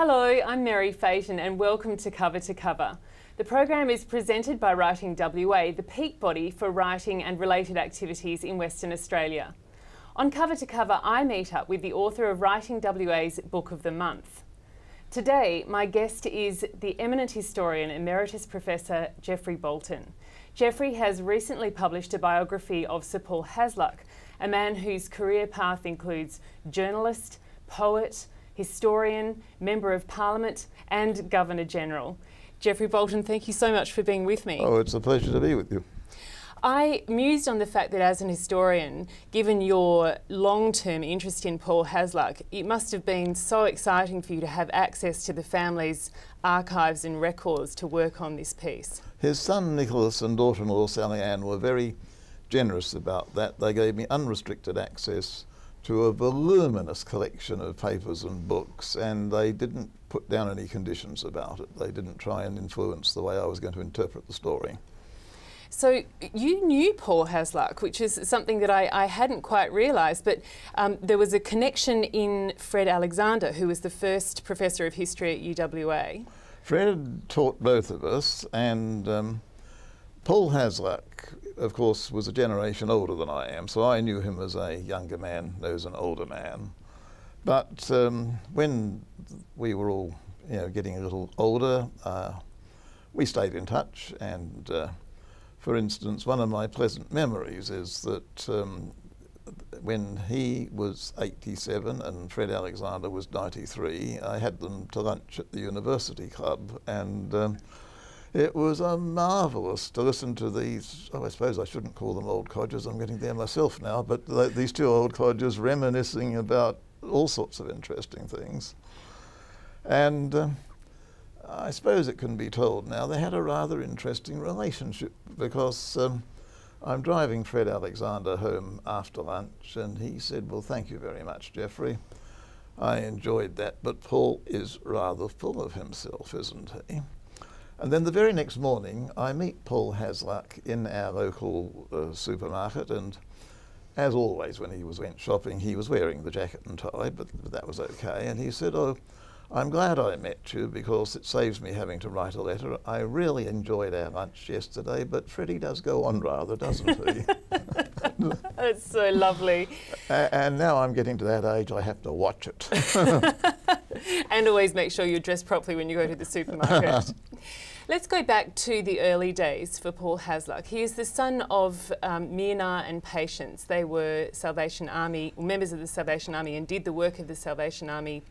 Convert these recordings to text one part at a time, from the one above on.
Hello, I'm Mary Phaeton and welcome to Cover to Cover. The program is presented by Writing WA, the peak body for writing and related activities in Western Australia. On Cover to Cover, I meet up with the author of Writing WA's Book of the Month. Today, my guest is the eminent historian Emeritus Professor Geoffrey Bolton. Geoffrey has recently published a biography of Sir Paul Hasluck, a man whose career path includes journalist, poet, historian, Member of Parliament and Governor-General. Geoffrey Bolton, thank you so much for being with me. Oh, it's a pleasure to be with you. I mused on the fact that as an historian, given your long-term interest in Paul Hasluck, it must have been so exciting for you to have access to the family's archives and records to work on this piece. His son Nicholas and daughter-in-law Sally Ann were very generous about that. They gave me unrestricted access to a voluminous collection of papers and books, and they didn't put down any conditions about it. They didn't try and influence the way I was going to interpret the story. So you knew Paul Hasluck, which is something that I hadn't quite realised, but there was a connection in Fred Alexander, who was the first Professor of History at UWA. Fred taught both of us, and Paul Hasluck, of course, was a generation older than I am, so I knew him as a younger man knows an older man. But when we were all getting a little older, we stayed in touch, and for instance, one of my pleasant memories is that when he was 87 and Fred Alexander was 93, I had them to lunch at the University Club, and it was marvellous to listen to these, I suppose I shouldn't call them old codgers, I'm getting there myself now, but these two old codgers reminiscing about all sorts of interesting things. And I suppose it can be told now they had a rather interesting relationship, because I'm driving Fred Alexander home after lunch and he said, "Well, thank you very much, Geoffrey. I enjoyed that, but Paul is rather full of himself, isn't he?" And then the very next morning I meet Paul Hasluck in our local supermarket, and as always when he went shopping he was wearing the jacket and tie, but that was okay, and he said, "Oh, I'm glad I met you because it saves me having to write a letter. I really enjoyed our lunch yesterday, but Freddie does go on rather, doesn't he?" That's so lovely. And now I'm getting to that age I have to watch it. And always make sure you're dressed properly when you go to the supermarket. Let's go back to the early days for Paul Hasluck. He is the son of Myrna and Patience. They were Salvation Army, members of the Salvation Army, and did the work of the Salvation Army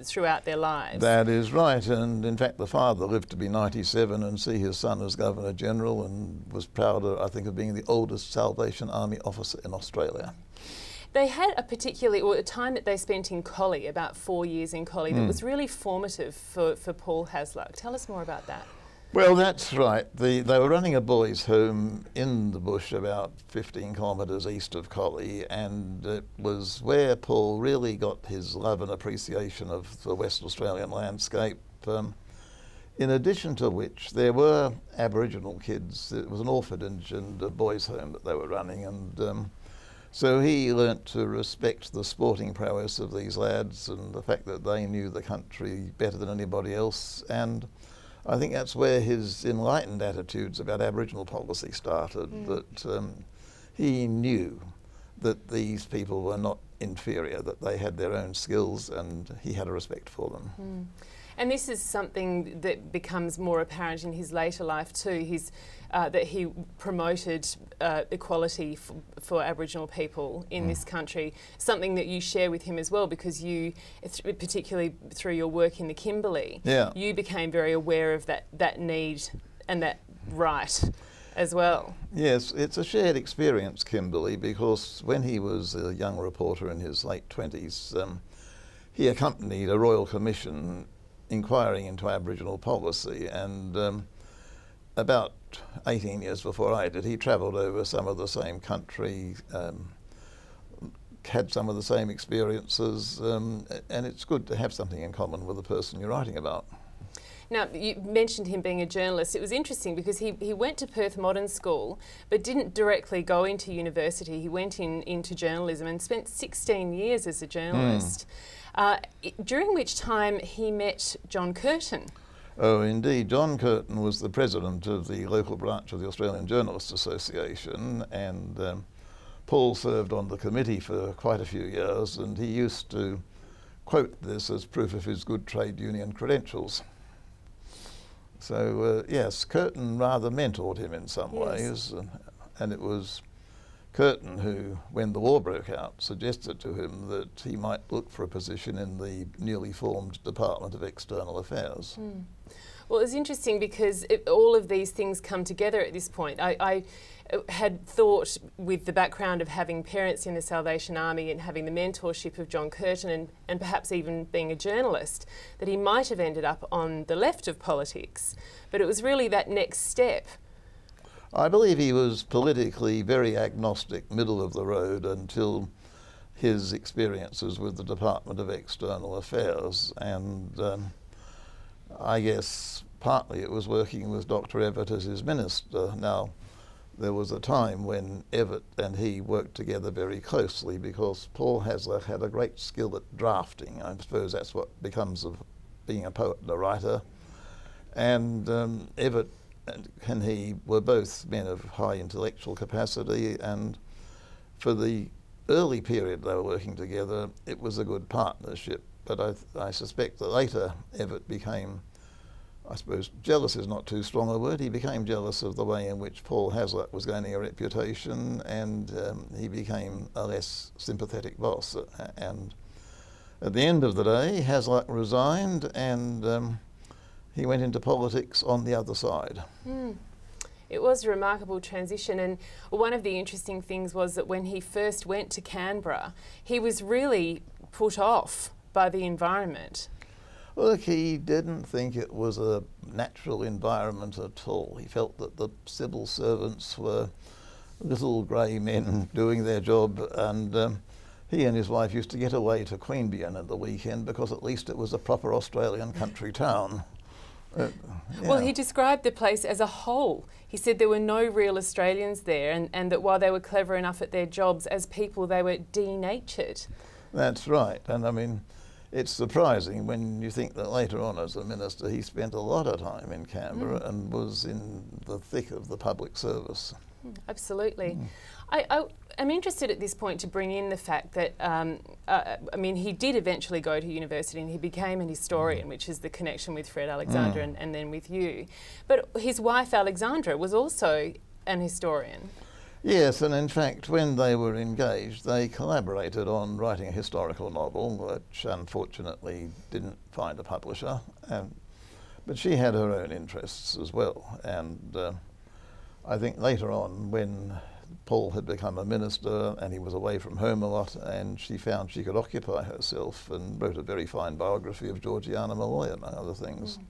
throughout their lives. That is right, and in fact the father lived to be 97 and see his son as Governor-General, and was proud, I think, of being the oldest Salvation Army officer in Australia. They had a time that they spent in Collie, about 4 years in Collie, that was really formative for Paul Hasluck. Tell us more about that. Well, that's right. They were running a boys' home in the bush about 15 kilometres east of Collie, and it was where Paul really got his love and appreciation of the West Australian landscape. In addition to which, there were Aboriginal kids. It was an orphanage and a boys' home that they were running, and so he learnt to respect the sporting prowess of these lads and the fact that they knew the country better than anybody else. And I think that's where his enlightened attitudes about Aboriginal policy started, that he knew that these people were not inferior, that they had their own skills, and he had a respect for them. And this is something that becomes more apparent in his later life too, that he promoted equality for Aboriginal people in this country, something that you share with him as well, because you, particularly through your work in the Kimberley, you became very aware of that need and that right as well. Yes, it's a shared experience, Kimberley, because when he was a young reporter in his late 20s, he accompanied a Royal Commission inquiring into Aboriginal policy, and about 18 years before I did, he travelled over some of the same country, had some of the same experiences, and it's good to have something in common with the person you're writing about. Now, you mentioned him being a journalist. It was interesting because he went to Perth Modern School but didn't directly go into university. He went into journalism and spent 16 years as a journalist, during which time he met John Curtin. Oh, indeed. John Curtin was the president of the local branch of the Australian Journalists Association, and Paul served on the committee for quite a few years, and he used to quote this as proof of his good trade union credentials. So, yes, Curtin rather mentored him in some ways, and it was Curtin who, when the war broke out, suggested to him that he might look for a position in the newly formed Department of External Affairs. Well, it's interesting because all of these things come together at this point. I had thought, with the background of having parents in the Salvation Army and having the mentorship of John Curtin and perhaps even being a journalist, that he might have ended up on the left of politics. But it was really that next step. I believe he was politically very agnostic, middle of the road, until his experiences with the Department of External Affairs. And I guess partly it was working with Dr. Evatt as his minister. Now, there was a time when Evatt and he worked together very closely because Paul Hasluck had a great skill at drafting. I suppose that's what becomes of being a poet and a writer. And Evatt and he were both men of high intellectual capacity, and for the early period they were working together, it was a good partnership. But I suspect that later Evatt became, I suppose jealous is not too strong a word, he became jealous of the way in which Paul Hasluck was gaining a reputation, and he became a less sympathetic boss. And at the end of the day, Hasluck resigned, and he went into politics on the other side. It was a remarkable transition, and one of the interesting things was that when he first went to Canberra, he was really put off by the environment. Look, he didn't think it was a natural environment at all. He felt that the civil servants were little grey men doing their job, and he and his wife used to get away to Queanbeyan at the weekend because at least it was a proper Australian country town. Well, he described the place as a whole. He said there were no real Australians there, and that while they were clever enough at their jobs, as people they were denatured. That's right, and I mean, it's surprising when you think that later on as a minister he spent a lot of time in Canberra and was in the thick of the public service. Absolutely. I'm interested at this point to bring in the fact that, I mean, he did eventually go to university and he became an historian, which is the connection with Fred Alexander and then with you. But his wife Alexandra was also an historian. Yes, and in fact when they were engaged they collaborated on writing a historical novel, which unfortunately didn't find a publisher. But she had her own interests as well, and I think later on when Paul had become a minister and he was away from home a lot, and she found she could occupy herself and wrote a very fine biography of Georgiana Malloy, among other things.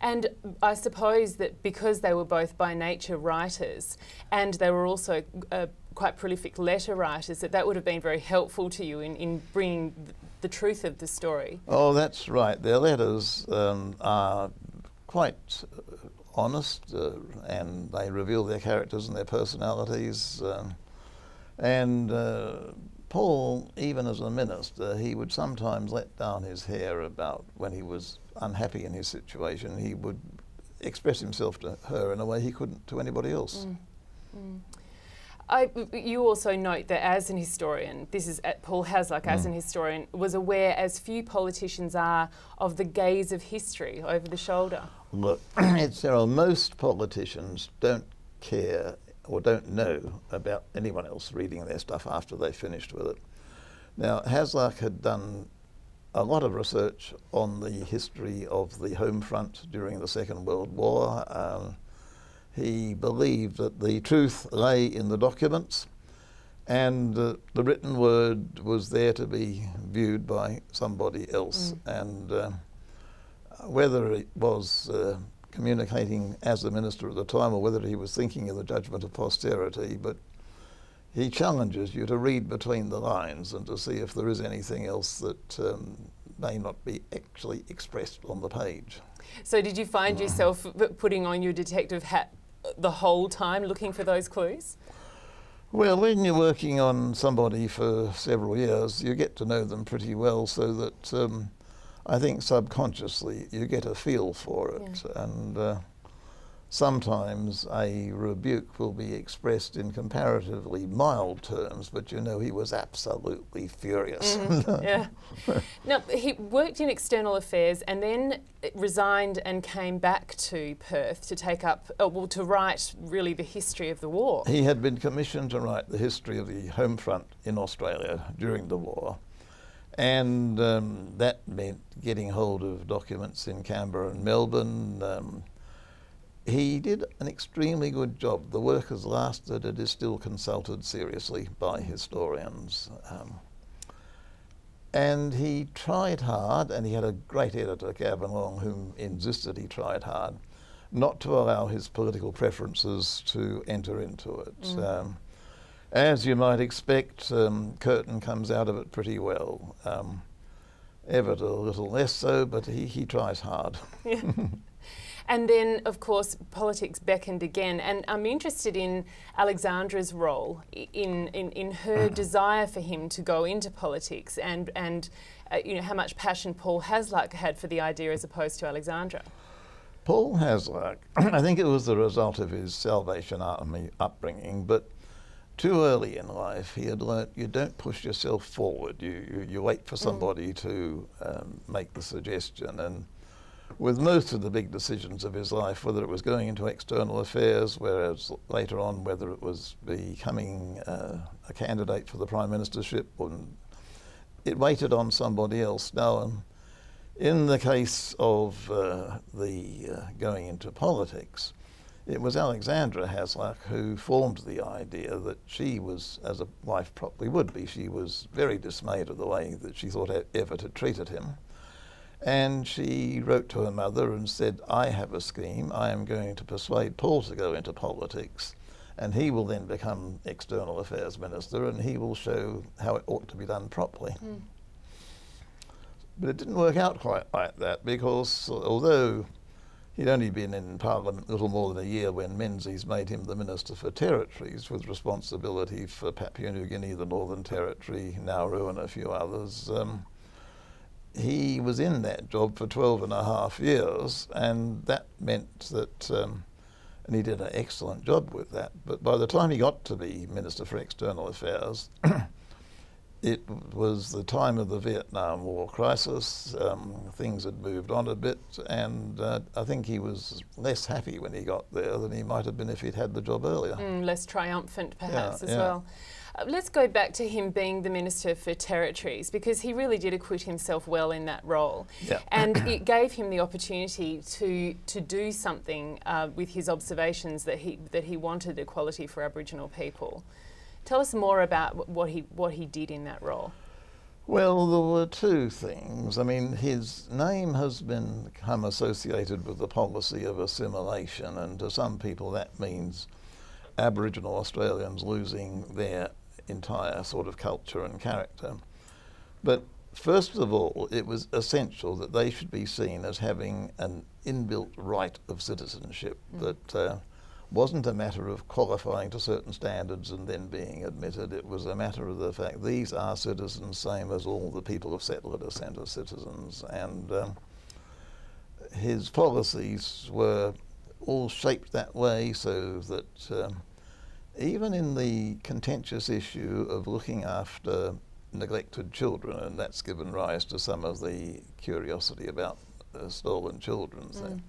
And I suppose that because they were both by nature writers and they were also quite prolific letter writers, that would have been very helpful to you in bringing the truth of the story. Oh, that's right. Their letters are quite honest, and they reveal their characters and their personalities. Paul, even as a minister, he would sometimes let down his hair about when he was unhappy in his situation. He would express himself to her in a way he couldn't to anybody else. You also note that as an historian, this is Paul Hasluck as an historian, was aware, as few politicians are, of the gaze of history over the shoulder. Look, Cyril, most politicians don't care or don't know about anyone else reading their stuff after they've finished with it. Now, Hasluck had done a lot of research on the history of the home front during the Second World War. He believed that the truth lay in the documents, and the written word was there to be viewed by somebody else. And whether it was communicating as the minister at the time or whether he was thinking of the judgment of posterity, but he challenges you to read between the lines and to see if there is anything else that may not be actually expressed on the page. So did you find yourself putting on your detective hat the whole time looking for those clues? Well, when you're working on somebody for several years, you get to know them pretty well, so that I think subconsciously you get a feel for it. Yeah. And sometimes a rebuke will be expressed in comparatively mild terms, but you know he was absolutely furious. Yeah. Now, he worked in external affairs and then resigned and came back to Perth to take up, to write really the history of the war. He had been commissioned to write the history of the home front in Australia during the war. And that meant getting hold of documents in Canberra and Melbourne. He did an extremely good job. The work has lasted. It is still consulted seriously by historians. And he tried hard, and he had a great editor, Gavin Long, who insisted he tried hard, not to allow his political preferences to enter into it. As you might expect, Curtin comes out of it pretty well. Evatt a little less so, but he tries hard. Yeah. And then, of course, politics beckoned again. And I'm interested in Alexandra's role in her desire for him to go into politics, and you know, how much passion Paul Hasluck had for the idea as opposed to Alexandra. Paul Hasluck, I think it was the result of his Salvation Army upbringing, but too early in life he had learnt you don't push yourself forward. You wait for somebody to make the suggestion. And with most of the big decisions of his life, whether it was going into external affairs, whereas later on whether it was becoming a candidate for the prime ministership, it waited on somebody else. Now, in the case of the going into politics, it was Alexandra Hasluck who formed the idea that she was, as a wife probably would be, she was very dismayed at the way that she thought Evatt had treated him. And she wrote to her mother and said, I have a scheme. I am going to persuade Paul to go into politics, and he will then become External Affairs Minister, and he will show how it ought to be done properly. But it didn't work out quite like that, because although he'd only been in Parliament a little more than a year when Menzies made him the Minister for Territories, with responsibility for Papua New Guinea, the Northern Territory, Nauru and a few others, he was in that job for 12.5 years, and that meant that, and he did an excellent job with that, but by the time he got to be Minister for External Affairs, it was the time of the Vietnam War crisis. Things had moved on a bit, and I think he was less happy when he got there than he might have been if he'd had the job earlier. Less triumphant perhaps as well. Let's go back to him being the Minister for Territories, because he really did acquit himself well in that role. And it gave him the opportunity to do something with his observations that he wanted equality for Aboriginal people. Tell us more about what he did in that role. Well, there were two things. I mean, his name has become associated with the policy of assimilation, and to some people that means Aboriginal Australians losing their entire sort of culture and character. But first of all, it was essential that they should be seen as having an inbuilt right of citizenship that wasn't a matter of qualifying to certain standards and then being admitted. It was a matter of the fact these are citizens, same as all the people of settler descent are citizens. And his policies were all shaped that way, so that even in the contentious issue of looking after neglected children, and that's given rise to some of the curiosity about stolen children thing,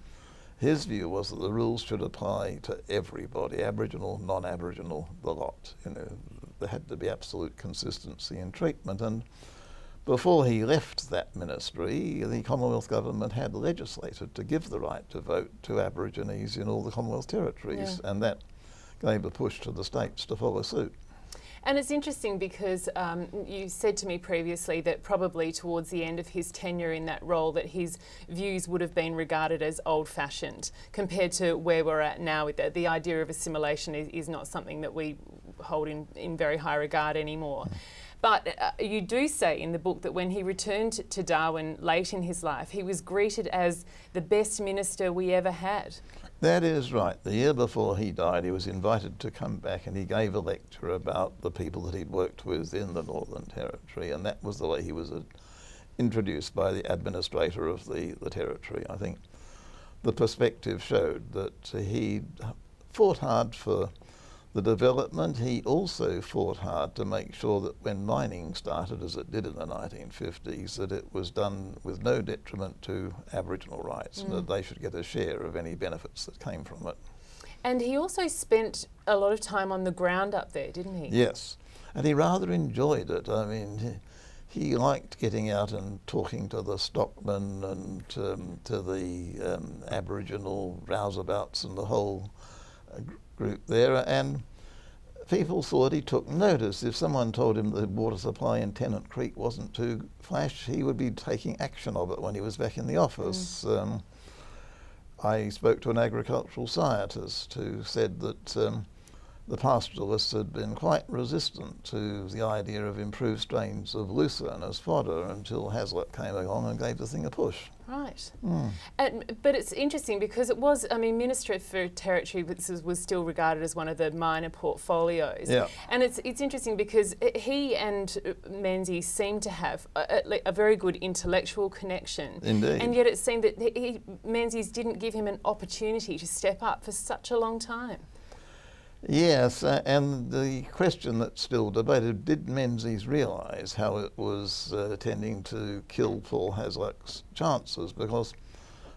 his view was that the rules should apply to everybody, Aboriginal, non-Aboriginal, the lot. You know, there had to be absolute consistency in treatment. And before he left that ministry, the Commonwealth Government had legislated to give the right to vote to Aborigines in all the Commonwealth territories, and that gave a push to the states to follow suit. And it's interesting because you said to me previously that probably towards the end of his tenure in that role that his views would have been regarded as old-fashioned compared to where we're at now. With the idea of assimilation is not something that we hold in very high regard anymore. But you do say in the book that when he returned to Darwin late in his life, he was greeted as the best minister we ever had. That is right. The year before he died, he was invited to come back, and he gave a lecture about the people that he'd worked with in the Northern Territory, and that was the way he was introduced by the administrator of the territory. I think the perspective showed that he fought hard for the development. He also fought hard to make sure that when mining started, as it did in the 1950s, that it was done with no detriment to Aboriginal rights, and that they should get a share of any benefits that came from it. And he also spent a lot of time on the ground up there, didn't he? Yes, and he rather enjoyed it. I mean, he liked getting out and talking to the stockmen and to the Aboriginal rouseabouts and the whole group there, and people thought he took notice. If someone told him the water supply in Tennant Creek wasn't too flash, he would be taking action of it when he was back in the office. I spoke to an agricultural scientist who said that the pastoralists had been quite resistant to the idea of improved strains of lucerne as fodder until Hasluck came along and gave the thing a push. Right. But it's interesting because it was, I mean, Minister for Territory was still regarded as one of the minor portfolios. Yeah. And it's interesting because he and Menzies seemed to have a very good intellectual connection. Indeed. And yet it seemed that Menzies didn't give him an opportunity to step up for such a long time. Yes, and the question that's still debated, did Menzies realise how it was tending to kill Paul Hasluck's chances? Because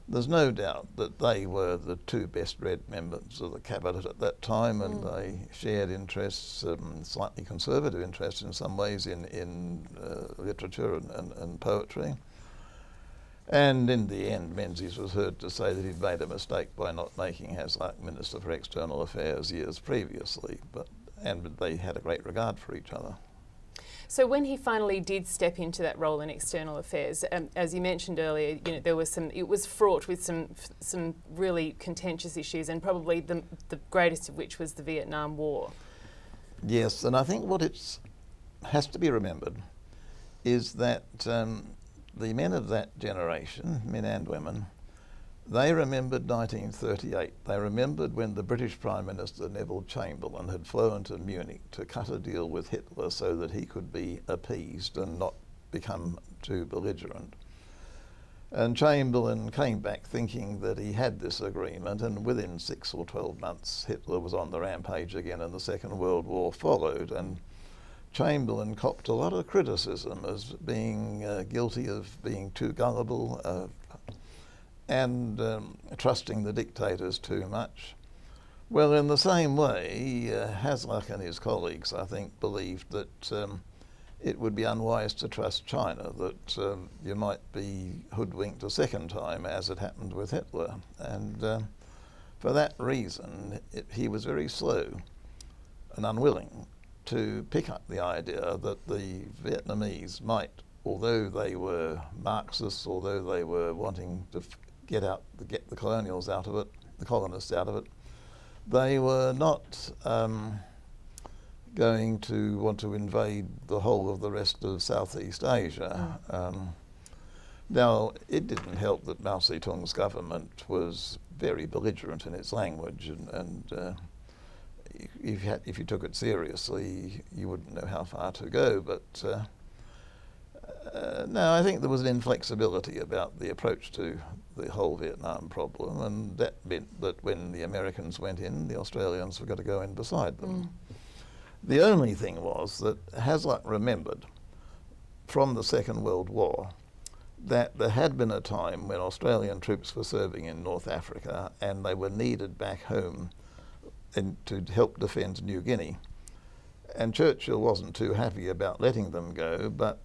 there's no doubt that they were the two best read members of the cabinet at that time, and they shared interests, slightly conservative interests in some ways in literature and poetry. And in the end, Menzies was heard to say that he'd made a mistake by not making Hasluck Minister for External Affairs years previously, and they had a great regard for each other. So when he finally did step into that role in external affairs, as you mentioned earlier, you know, there was it was fraught with some really contentious issues, and probably the greatest of which was the Vietnam War. Yes, and I think what has to be remembered is that the men of that generation, men and women, they remembered 1938. They remembered when the British Prime Minister Neville Chamberlain had flown to Munich to cut a deal with Hitler so that he could be appeased and not become too belligerent. And Chamberlain came back thinking that he had this agreement, and within 6 or 12 months Hitler was on the rampage again and the Second World War followed. And Chamberlain copped a lot of criticism as being guilty of being too gullible and trusting the dictators too much. Well, in the same way, Hasluck and his colleagues, I think, believed that it would be unwise to trust China, that you might be hoodwinked a second time, as it happened with Hitler. And for that reason, he was very slow and unwilling to pick up the idea that the Vietnamese might, although they were Marxists, although they were wanting to get the colonials out of it, the colonists out of it, they were not going to want to invade the whole of the rest of Southeast Asia. Now, it didn't help that Mao Zedong's government was very belligerent in its language, and if you took it seriously, you wouldn't know how far to go. But no, I think there was an inflexibility about the approach to the whole Vietnam problem, and that meant that when the Americans went in, the Australians were going to go in beside them. The only thing was that Hasluck remembered from the Second World War that there had been a time when Australian troops were serving in North Africa and they were needed back home to help defend New Guinea. And Churchill wasn't too happy about letting them go, but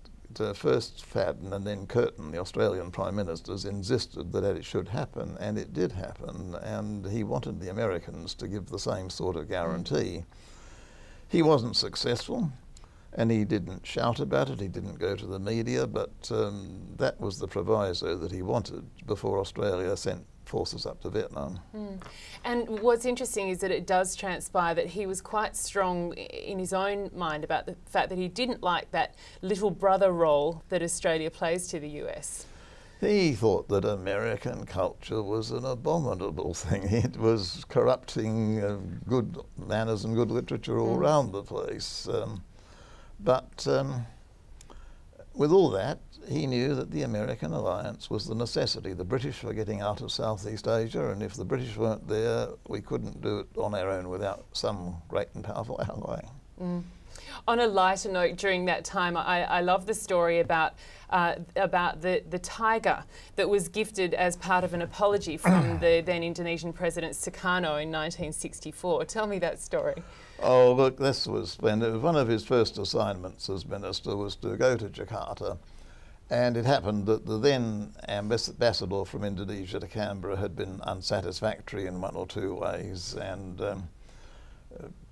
first Fadden and then Curtin, the Australian Prime Ministers, insisted that it should happen, and it did happen, and he wanted the Americans to give the same sort of guarantee. He wasn't successful, and he didn't shout about it, he didn't go to the media, but that was the proviso that he wanted before Australia sent forces up to Vietnam. And what's interesting is that it does transpire that he was quite strong in his own mind about the fact that he didn't like that little brother role that Australia plays to the US. He thought that American culture was an abominable thing. It was corrupting good manners and good literature all around the place. But with all that, he knew that the American alliance was the necessity. The British were getting out of Southeast Asia, and if the British weren't there, we couldn't do it on our own without some great and powerful ally. On a lighter note, during that time, I love the story about the tiger that was gifted as part of an apology from the then Indonesian President Sukarno in 1964. Tell me that story. Oh, look, this was when one of his first assignments as minister was to go to Jakarta, and it happened that the then ambassador from Indonesia to Canberra had been unsatisfactory in one or two ways, and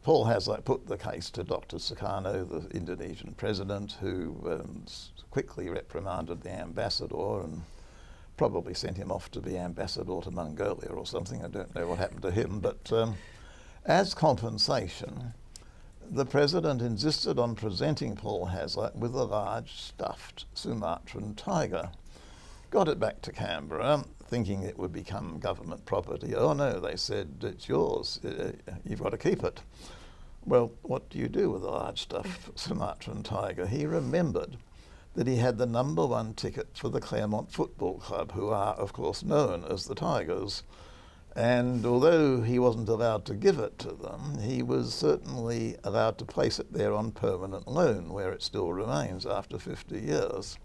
Paul Hasluck put the case to Dr. Sukarno, the Indonesian president, who quickly reprimanded the ambassador and probably sent him off to be ambassador to Mongolia or something. I don't know what happened to him, but as compensation, the president insisted on presenting Paul Hasluck with a large stuffed Sumatran tiger. Got it back to Canberra, thinking it would become government property. Oh no, they said, it's yours, you've got to keep it. Well, what do you do with a large stuffed Sumatran tiger? He remembered that he had the #1 ticket for the Claremont Football Club, who are, of course, known as the Tigers. And although he wasn't allowed to give it to them, he was certainly allowed to place it there on permanent loan, where it still remains after 50 years.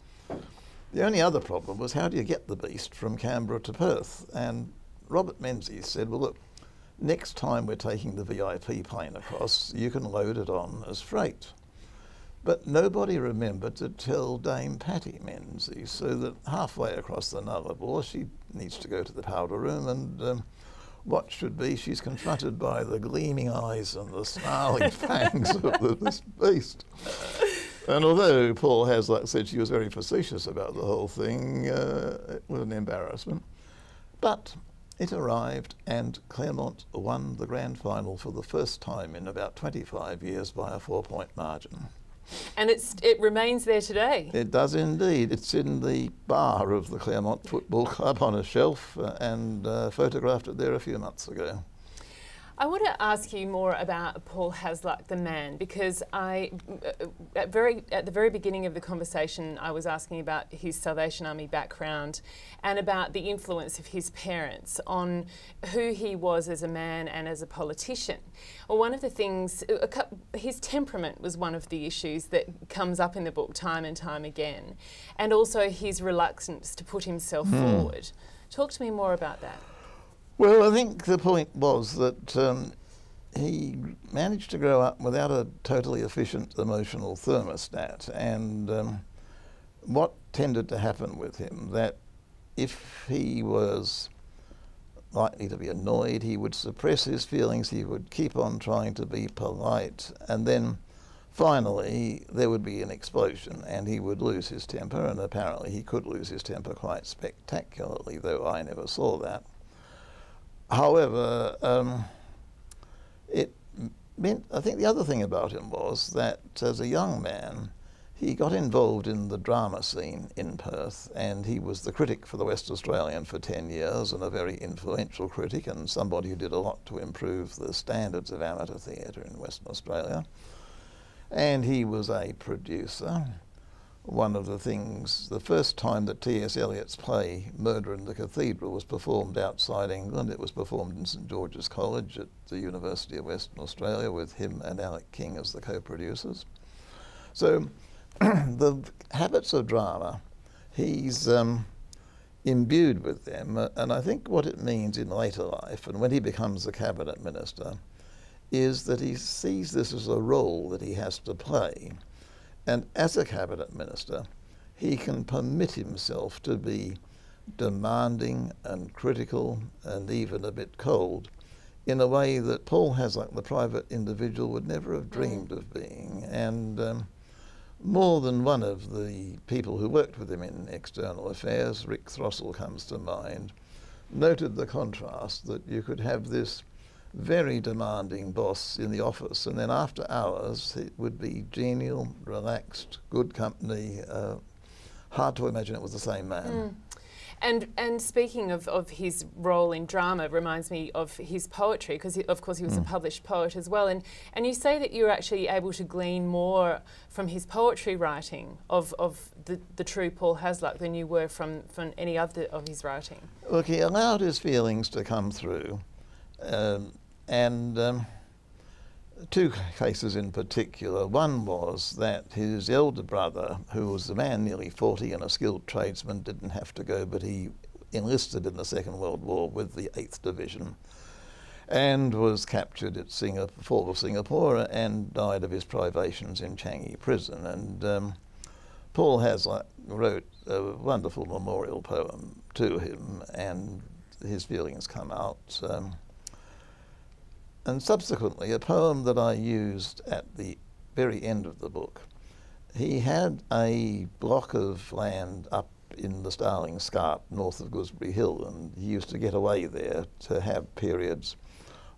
The only other problem was, how do you get the beast from Canberra to Perth? And Robert Menzies said, well, look, next time we're taking the VIP plane across, you can load it on as freight. But nobody remembered to tell Dame Patty Menzies, so that halfway across the Nullarbor, she needs to go to the powder room, and what should be, she's confronted by the gleaming eyes and the snarling fangs of this beast. And although Paul Hasluck said she was very facetious about the whole thing, it was an embarrassment. But it arrived, and Claremont won the grand final for the first time in about 25 years by a 4-point margin. And it remains there today. It does indeed. It's in the bar of the Claremont Football Club on a shelf, and photographed it there a few months ago. I want to ask you more about Paul Hasluck, the man, because at the very beginning of the conversation, I was asking about his Salvation Army background and about the influence of his parents on who he was as a man and as a politician. Well, one of the things, his temperament was one of the issues that comes up in the book time and time again, and also his reluctance to put himself forward. Talk to me more about that. Well, I think the point was that he managed to grow up without a totally efficient emotional thermostat, and what tended to happen with him, that if he was likely to be annoyed, he would suppress his feelings, he would keep on trying to be polite, and then finally there would be an explosion and he would lose his temper, and apparently he could lose his temper quite spectacularly, though I never saw that. However, it meant, I think the other thing about him was that as a young man, he got involved in the drama scene in Perth, and he was the critic for the West Australian for 10 years, and a very influential critic, and somebody who did a lot to improve the standards of amateur theatre in Western Australia. And he was a producer. One of the things, the first time that T.S. Eliot's play Murder in the Cathedral was performed outside England, it was performed in St George's College at the University of Western Australia with him and Alec King as the co-producers. So the habits of drama, he's imbued with them, and I think what it means in later life, and when he becomes a cabinet minister, is that he sees this as a role that he has to play. And as a cabinet minister, he can permit himself to be demanding and critical and even a bit cold in a way that Paul Hasluck, the private individual, would never have dreamed of being. And more than one of the people who worked with him in external affairs, Rick Throssell comes to mind, noted the contrast that you could have this very demanding boss in the office, and then after hours it would be genial, relaxed, good company. Hard to imagine it was the same man. And speaking of his role in drama, reminds me of his poetry, because of course he was a published poet as well. And you say that you were actually able to glean more from his poetry writing of the true Paul Hasluck than you were from any other of his writing. Look, he allowed his feelings to come through, and two cases in particular. One was that his elder brother, who was a man nearly 40 and a skilled tradesman, didn't have to go, but he enlisted in the Second World War with the 8th Division and was captured at Fort of Singapore and died of his privations in Changi Prison. And Paul Hasluck wrote a wonderful memorial poem to him, and his feelings come out. And subsequently, a poem that I used at the very end of the book. He had a block of land up in the Starling Scarp north of Gooseberry Hill, and he used to get away there to have periods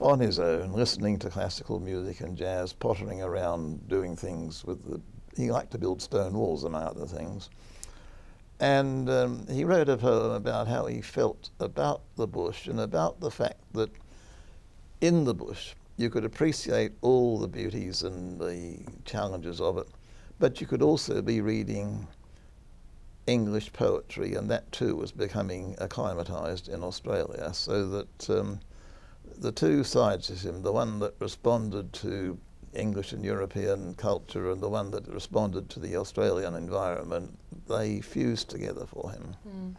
on his own, listening to classical music and jazz, pottering around, doing things with he liked to build stone walls, among other things. And he wrote a poem about how he felt about the bush and about the fact that in the bush you could appreciate all the beauties and the challenges of it, but you could also be reading English poetry, and that too was becoming acclimatized in Australia, so that the two sides of him, the one that responded to English and European culture and the one that responded to the Australian environment, they fused together for him.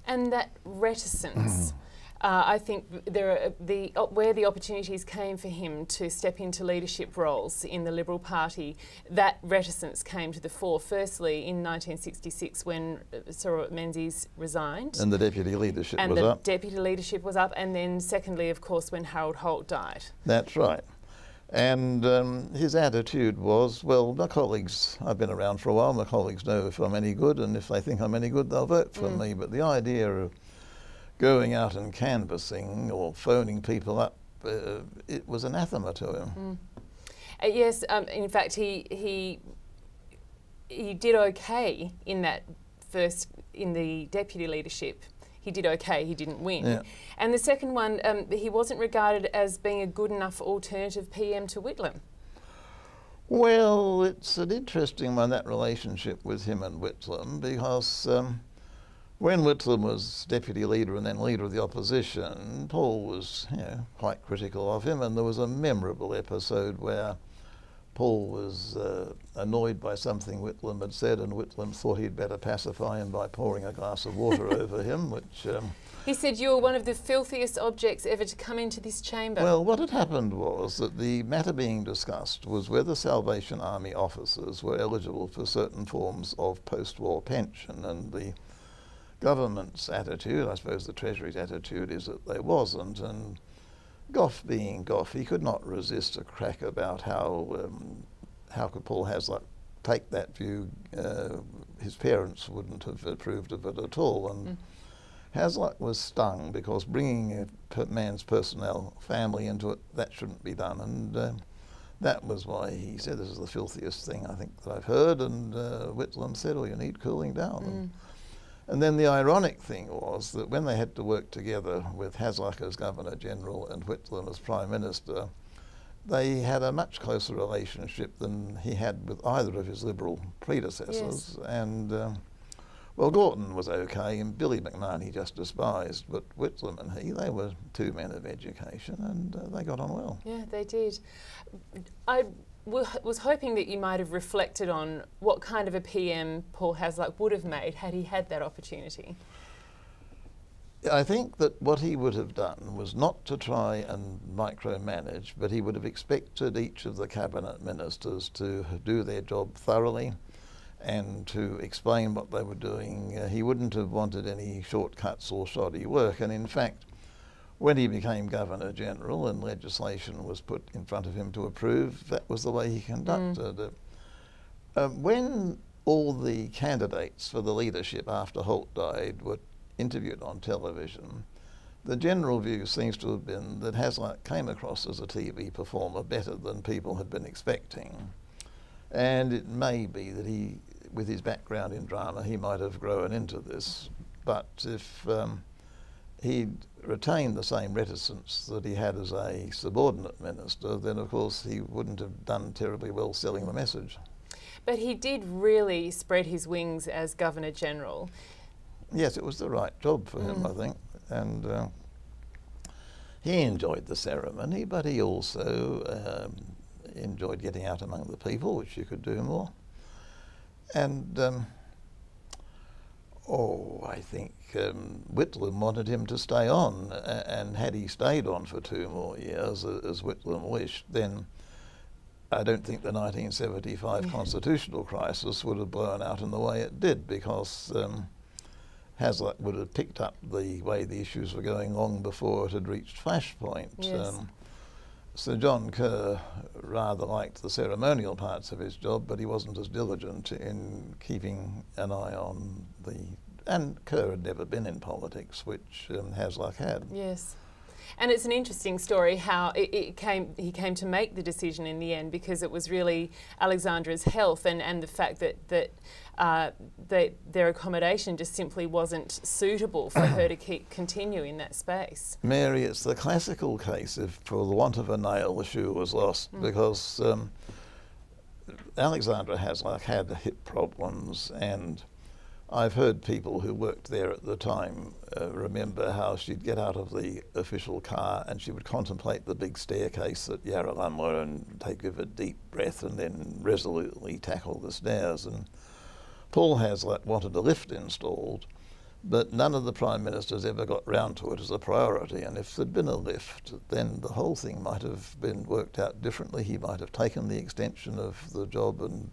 And that reticence, I think where the opportunities came for him to step into leadership roles in the Liberal Party, that reticence came to the fore. Firstly, in 1966, when Sir Menzies resigned, and the deputy leadership and was up. Deputy leadership was up, and then secondly, of course, when Harold Holt died. That's right. And his attitude was, well, my colleagues, I've been around for a while, my colleagues know if I'm any good, and if they think I'm any good, they'll vote for me. But the idea of going out and canvassing or phoning people up, it was anathema to him. Yes, in fact, he did okay in that first, in the deputy leadership. He did okay, he didn't win. Yeah. And the second one, he wasn't regarded as being a good enough alternative PM to Whitlam. Well, it's an interesting one, that relationship with him and Whitlam, because when Whitlam was deputy leader and then leader of the opposition, Paul was, quite critical of him, and there was a memorable episode where Paul was annoyed by something Whitlam had said, and Whitlam thought he'd better pacify him by pouring a glass of water over him, which... he said, "You're one of the filthiest objects ever to come into this chamber." Well, what had happened was that the matter being discussed was whether Salvation Army officers were eligible for certain forms of post-war pension, and the government's attitude, I suppose the Treasury's attitude, is that they wasn't, and Gough being Gough, he could not resist a crack about how could Paul Hasluck take that view. His parents wouldn't have approved of it at all, and Hasluck was stung because bringing a man's personnel family into it, that shouldn't be done, and that was why he said, "This is the filthiest thing I think that I've heard," and Whitlam said, "Oh, you need cooling down." And then the ironic thing was that when they had to work together with Hasluck as Governor-General and Whitlam as Prime Minister, they had a much closer relationship than he had with either of his Liberal predecessors. Yes. And, well, Gorton was okay, and Billy McMahon he just despised, but Whitlam and they were two men of education, and they got on well. Yeah, they did. I was hoping that you might have reflected on what kind of a PM Paul Hasluck would have made had he had that opportunity. I think that what he would have done was not to try and micromanage, but he would have expected each of the cabinet ministers to do their job thoroughly and to explain what they were doing. He wouldn't have wanted any shortcuts or shoddy work, and in fact, when he became Governor-General and legislation was put in front of him to approve, that was the way he conducted it. When all the candidates for the leadership after Holt died were interviewed on television, the general view seems to have been that Hasluck came across as a TV performer better than people had been expecting. And it may be that he, with his background in drama, he might have grown into this. But if he'd retained the same reticence that he had as a subordinate minister, then of course he wouldn't have done terribly well selling the message. But he did really spread his wings as Governor-General. Yes, it was the right job for him, I think. And he enjoyed the ceremony, but he also enjoyed getting out among the people, which you could do more. And I think Whitlam wanted him to stay on, and had he stayed on for 2 more years, as Whitlam wished, then I don't think the 1975 constitutional crisis would have blown out in the way it did, because Hasluck would have picked up the way the issues were going long before it had reached flashpoint. Yes. Sir John Kerr rather liked the ceremonial parts of his job, but he wasn't as diligent in keeping an eye on the... And Kerr had never been in politics, which Hasluck had. Yes. And it's an interesting story how he came to make the decision in the end, because it was really Alexandra's health and the fact that their accommodation just simply wasn't suitable for her to continue in that space. Mary, it's the classical case if, for the want of a nail, the shoe was lost, because Alexandra Hasluck had hip problems, and I've heard people who worked there at the time remember how she'd get out of the official car and she would contemplate the big staircase at Yarralumla and take a deep breath and then resolutely tackle the stairs. And Paul Hasluck wanted a lift installed, but none of the Prime Ministers ever got round to it as a priority. And if there'd been a lift, then the whole thing might have been worked out differently. He might have taken the extension of the job, and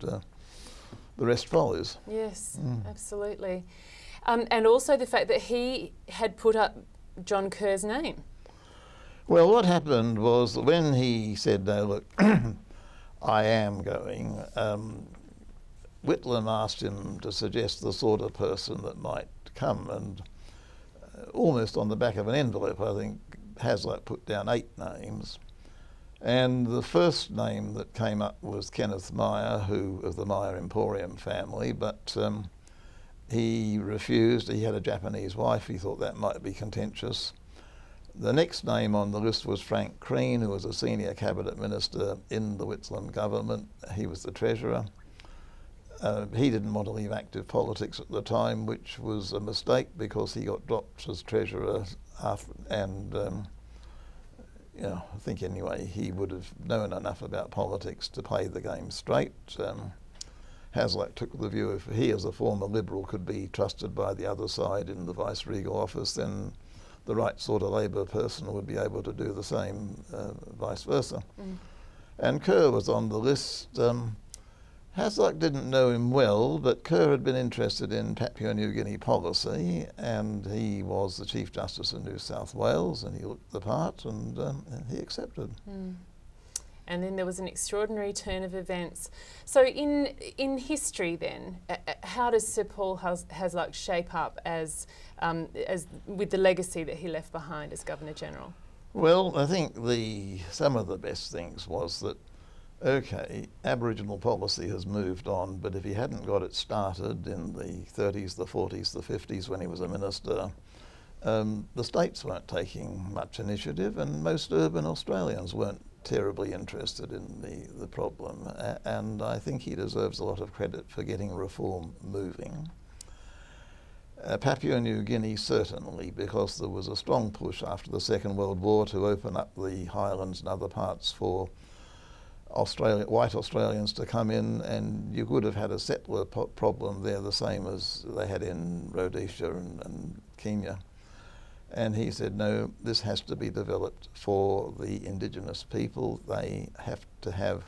the rest follows. Yes, absolutely. And also the fact that he had put up John Kerr's name. Well, what happened was that when he said, no, look, I am going, Whitlam asked him to suggest the sort of person that might come, and almost on the back of an envelope, I think Hasluck put down 8 names. And the first name that came up was Kenneth Meyer, who of the Meyer Emporium family, but he refused. He had a Japanese wife. He thought that might be contentious. The next name on the list was Frank Crean, who was a senior cabinet minister in the Whitlam government. He was the treasurer. He didn't want to leave active politics at the time, which was a mistake, because he got dropped as treasurer after, and I think anyway he would have known enough about politics to play the game straight. Hasluck took the view if he, as a former Liberal, could be trusted by the other side in the vice-regal office, then the right sort of Labour person would be able to do the same, vice versa. And Kerr was on the list. Hasluck didn't know him well, but Kerr had been interested in Papua New Guinea policy, and he was the Chief Justice in New South Wales, and he looked the part, and he accepted. And then there was an extraordinary turn of events. So in history then, how does Sir Paul Hasluck shape up as with the legacy that he left behind as Governor-General? Well, I think some of the best things was that, okay, Aboriginal policy has moved on, but if he hadn't got it started in the 30s, the 40s, the 50s when he was a minister, the states weren't taking much initiative, and most urban Australians weren't terribly interested in the problem. And I think he deserves a lot of credit for getting reform moving. Papua New Guinea certainly, because there was a strong push after the Second World War to open up the highlands and other parts for white Australians to come in, and you would have had a settler problem there the same as they had in Rhodesia and Kenya. And he said, no, this has to be developed for the indigenous people. They have to have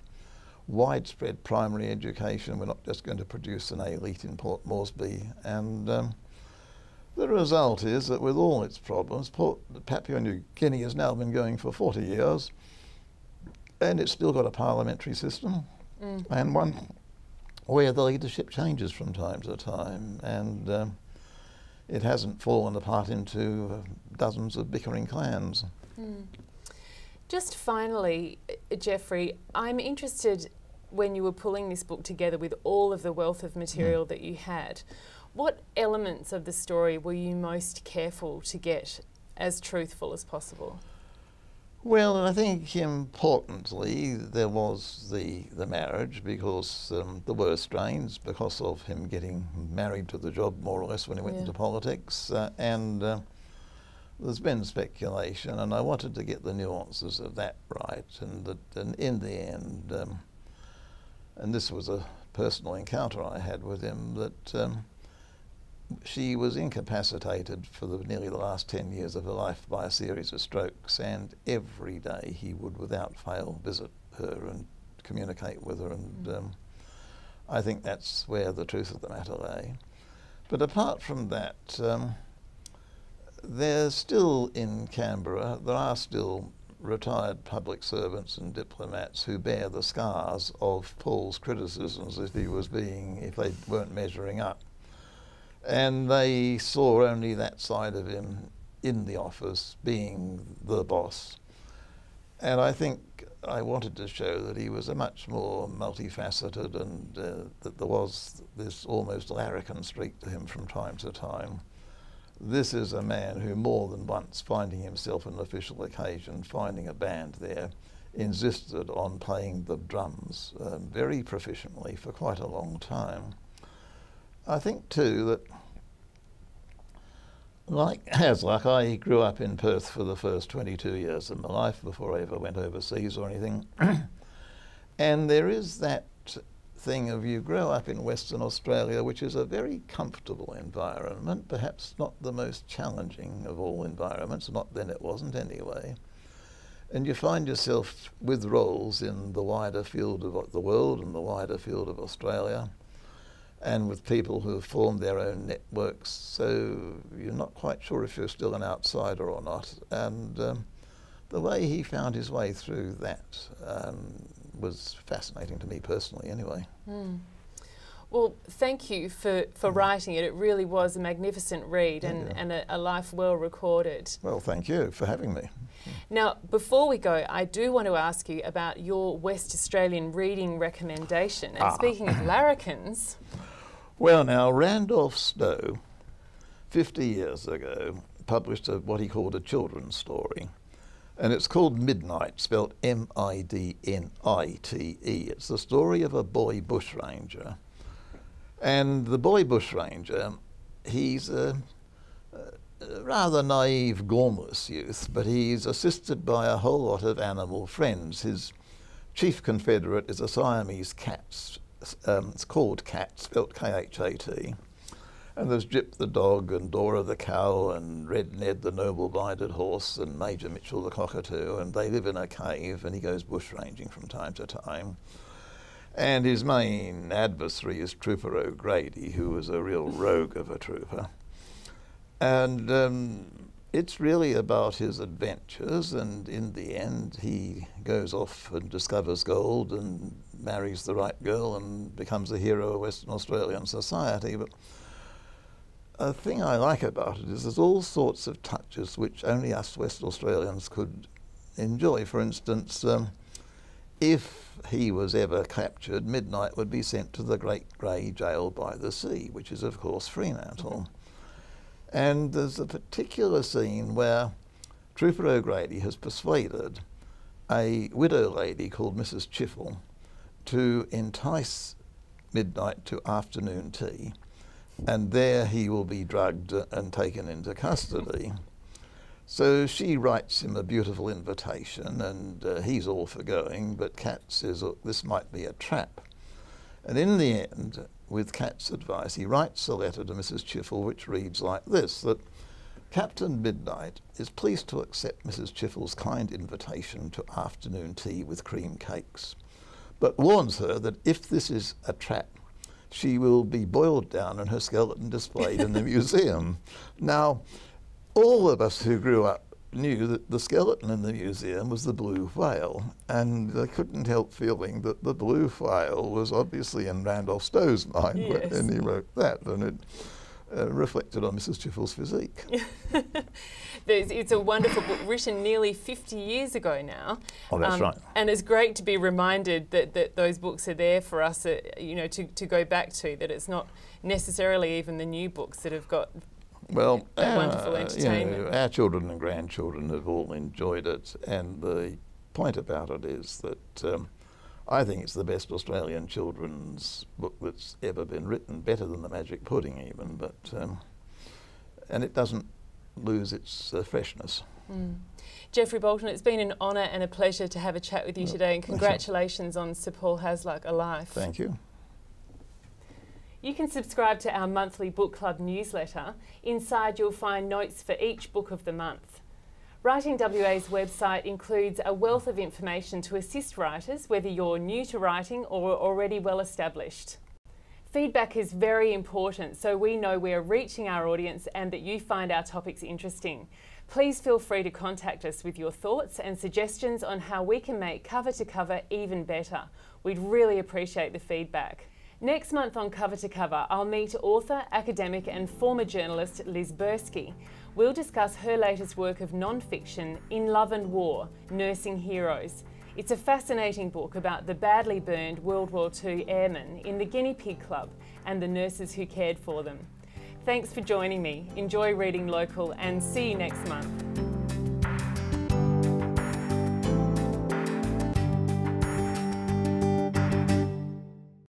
widespread primary education. We're not just going to produce an elite in Port Moresby. And the result is that with all its problems, Papua New Guinea has now been going for 40 years, and it's still got a parliamentary system, and one where the leadership changes from time to time. And it hasn't fallen apart into dozens of bickering clans. Just finally, Geoffrey, I'm interested, when you were pulling this book together with all of the wealth of material that you had, what elements of the story were you most careful to get as truthful as possible? Well, I think importantly there was the marriage, because there were strains because of him getting married to the job more or less when he went into politics, and there's been speculation, and I wanted to get the nuances of that right, and in the end, and this was a personal encounter I had with him, that she was incapacitated for nearly the last 10 years of her life by a series of strokes, and every day he would without fail visit her and communicate with her, and I think that's where the truth of the matter lay. But apart from that, there's still in Canberra, there are still retired public servants and diplomats who bear the scars of Paul's criticisms if they weren't measuring up. And they saw only that side of him in the office, being the boss. And I think I wanted to show that he was a much more multifaceted, and that there was this almost larrikin streak to him from time to time. This is a man who more than once, finding himself on an official occasion, finding a band there, insisted on playing the drums very proficiently for quite a long time. I think too that, like Hasluck, I grew up in Perth for the first 22 years of my life before I ever went overseas or anything. And there is that thing of, you grow up in Western Australia, which is a very comfortable environment, perhaps not the most challenging of all environments, not then, it wasn't anyway. And you find yourself with roles in the wider field of the world and the wider field of Australia, and with people who have formed their own networks, so you're not quite sure if you're still an outsider or not. And the way he found his way through that was fascinating to me personally anyway. Well, thank you for writing it. It really was a magnificent read, and a life well recorded. Well, thank you for having me. Now, before we go, I do want to ask you about your West Australian reading recommendation. And speaking of larrikins... Well, now, Randolph Stowe, 50 years ago, published what he called a children's story. And it's called Midnight, spelled M-I-D-N-I-T-E. It's the story of a boy bushranger. And the boy bushranger, he's a rather naive, gormless youth, but he's assisted by a whole lot of animal friends. His chief confederate is a Siamese cat. It's called Cat, spelt K-H-A-T. And there's Jip the dog, and Dora the cow, and Red Ned the noble-minded horse, and Major Mitchell the cockatoo, and they live in a cave, and he goes bushranging from time to time. And his main adversary is Trooper O'Grady, who was a real rogue of a trooper. And it's really about his adventures, and in the end he goes off and discovers gold and marries the right girl and becomes a hero of Western Australian society. But a thing I like about it is there's all sorts of touches which only us West Australians could enjoy. For instance, if he was ever captured, Midnight would be sent to the Great Grey Jail by the Sea, which is of course Fremantle. And there's a particular scene where Trooper O'Grady has persuaded a widow lady called Mrs. Chiffle to entice Midnight to afternoon tea, and there he will be drugged and taken into custody. So she writes him a beautiful invitation, and he's all for going, but Cat says, "Look, this might be a trap." And in the end, with Cat's advice, he writes a letter to Mrs. Chiffle which reads like this, that Captain Midnight is pleased to accept Mrs. Chiffle's kind invitation to afternoon tea with cream cakes, but warns her that if this is a trap, she will be boiled down and her skeleton displayed in the museum. Now, all of us who grew up knew that the skeleton in the museum was the blue whale, and I couldn't help feeling that the blue whale was obviously in Randolph Stowe's mind when he wrote that, and it reflected on Mrs. Chiffle's physique. It's a wonderful book written nearly 50 years ago now. Oh, that's right. And it's great to be reminded that those books are there for us, to go back to, that it's not necessarily even the new books that have got that wonderful entertainment. Our children and grandchildren have all enjoyed it, and the point about it is that I think it's the best Australian children's book that's ever been written, better than The Magic Pudding even, but and it doesn't lose its freshness. Geoffrey Bolton, it's been an honour and a pleasure to have a chat with you today, and congratulations on Sir Paul Hasluck, A Life. Thank you. You can subscribe to our monthly book club newsletter. Inside you'll find notes for each book of the month. Writing WA's website includes a wealth of information to assist writers, whether you're new to writing or already well established. Feedback is very important so we know we are reaching our audience and that you find our topics interesting. Please feel free to contact us with your thoughts and suggestions on how we can make Cover to Cover even better. We'd really appreciate the feedback. Next month on Cover to Cover, I'll meet author, academic and former journalist Liz Bursky. We'll discuss her latest work of non-fiction, In Love and War, Nursing Heroes. It's a fascinating book about the badly burned World War II airmen in the Guinea Pig Club and the nurses who cared for them. Thanks for joining me. Enjoy reading local and see you next month.